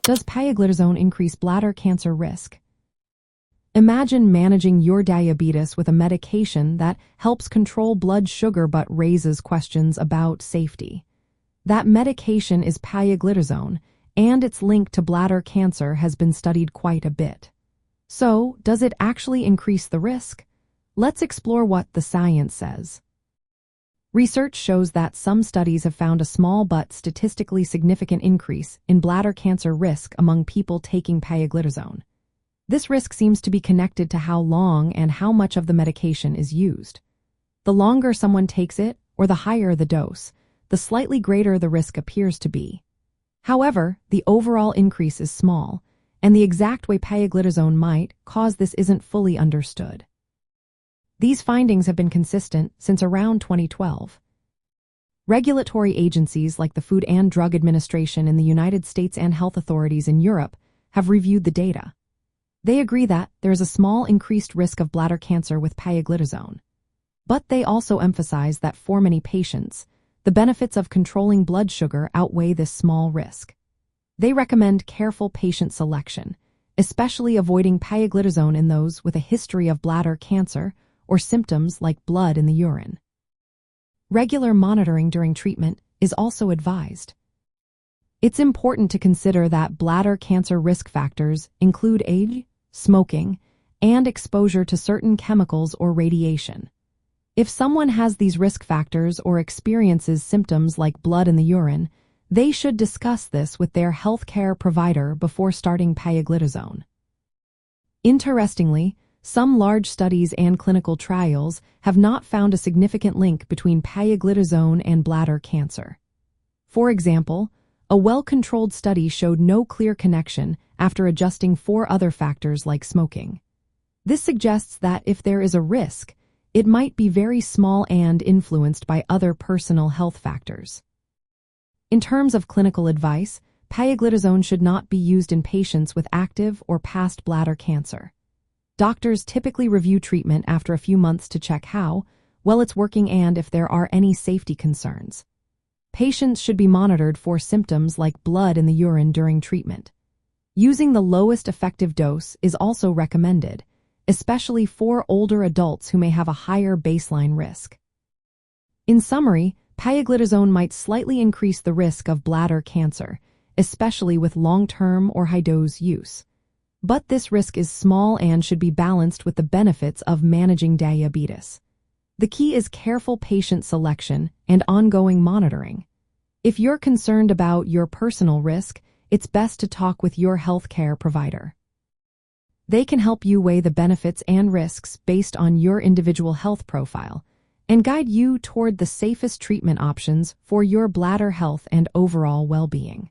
Does pioglitazone increase bladder cancer risk? Imagine managing your diabetes with a medication that helps control blood sugar but raises questions about safety. That medication is pioglitazone, and its link to bladder cancer has been studied quite a bit. So, does it actually increase the risk? Let's explore what the science says. Research shows that some studies have found a small but statistically significant increase in bladder cancer risk among people taking pioglitazone. This risk seems to be connected to how long and how much of the medication is used. The longer someone takes it, or the higher the dose, the slightly greater the risk appears to be. However, the overall increase is small, and the exact way pioglitazone might cause this isn't fully understood. These findings have been consistent since around 2012. Regulatory agencies like the Food and Drug Administration in the United States and health authorities in Europe have reviewed the data. They agree that there is a small increased risk of bladder cancer with pioglitazone. But they also emphasize that for many patients, the benefits of controlling blood sugar outweigh this small risk. They recommend careful patient selection, especially avoiding pioglitazone in those with a history of bladder cancer or symptoms like blood in the urine. Regular monitoring during treatment is also advised. It's important to consider that bladder cancer risk factors include age, smoking, and exposure to certain chemicals or radiation. If someone has these risk factors or experiences symptoms like blood in the urine, they should discuss this with their healthcare provider before starting pioglitazone. Interestingly, some large studies and clinical trials have not found a significant link between pioglitazone and bladder cancer. For example, a well-controlled study showed no clear connection after adjusting for other factors like smoking. This suggests that if there is a risk, it might be very small and influenced by other personal health factors. In terms of clinical advice, pioglitazone should not be used in patients with active or past bladder cancer. Doctors typically review treatment after a few months to check how well it's working and if there are any safety concerns. Patients should be monitored for symptoms like blood in the urine during treatment. Using the lowest effective dose is also recommended, especially for older adults who may have a higher baseline risk. In summary, pioglitazone might slightly increase the risk of bladder cancer, especially with long-term or high-dose use. But this risk is small and should be balanced with the benefits of managing diabetes. The key is careful patient selection and ongoing monitoring. If you're concerned about your personal risk, it's best to talk with your healthcare provider. They can help you weigh the benefits and risks based on your individual health profile and guide you toward the safest treatment options for your bladder health and overall well-being.